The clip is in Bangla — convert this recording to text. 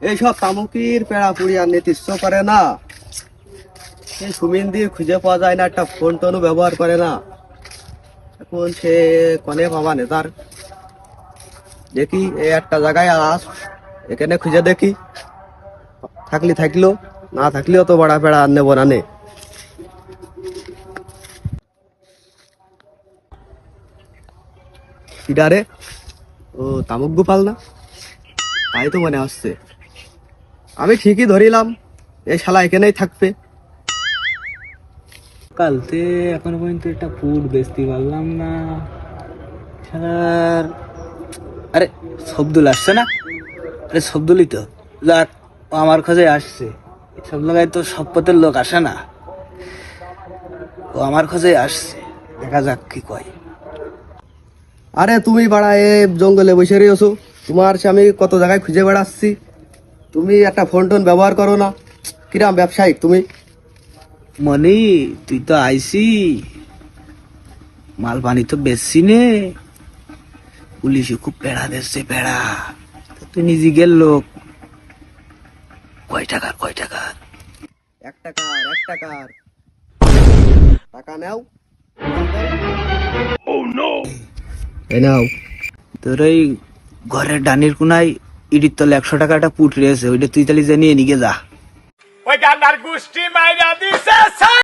এইসব তামুকির পেড়া পুড়ি আর নিতে ইচ্ছা করে না। এই সুমিন্দির খুঁজে পাওয়া যায় না, একটা ফোন টোনও ব্যবহার করে না। এখন সে কনে পাবা নেতার দেখি এই একটা জায়গায় আস, এখানে খুঁজে দেখি, থাকলো, না থাকলেও তো বড়া পেড়া আর নেবো না নে। কিডারে, ও তামুক গোপাল না? তাই তো মনে হচ্ছে। আমি ঠিকই ধরিলাম, এই শালা এখানেই থাকবে। কালতে এখনো পর্যন্ত একটা ফুড বেচতে পারলাম না। শালার, আরে শব্দুল আসছে না? আরে শব্দুলই তো, যাক ও আমার খোঁজে আসছে। সব জায়গায় তো সব পথের লোক আসে না, ও আমার খোঁজে আসছে, দেখা যাক কি কয়। আরে তুমি বাড়া এ জঙ্গলে বসে রয়েছো, তোমার সে আমি কত জায়গায় খুঁজে বেড়াচ্ছি, তুমি একটা ফোন টোন ব্যবহার করো না। কিরাম ব্যবসায়িক তুমি। মনি, তুই তো আইসি, মাল পানি তো বেচছি নে, পুলিশে খুব পেড়া দিচ্ছে পেড়া। তুই নিজে গেল লোক, কয় টাকার? 1 টাকার টাকা নাও। এই নাও। তোর ওই ঘরের ডানির কোনায় ইডির তলে 100 টাকা একটা পুট রয়েছে, ওইটা তুই তাহলে জানিয়ে নিয়ে যা।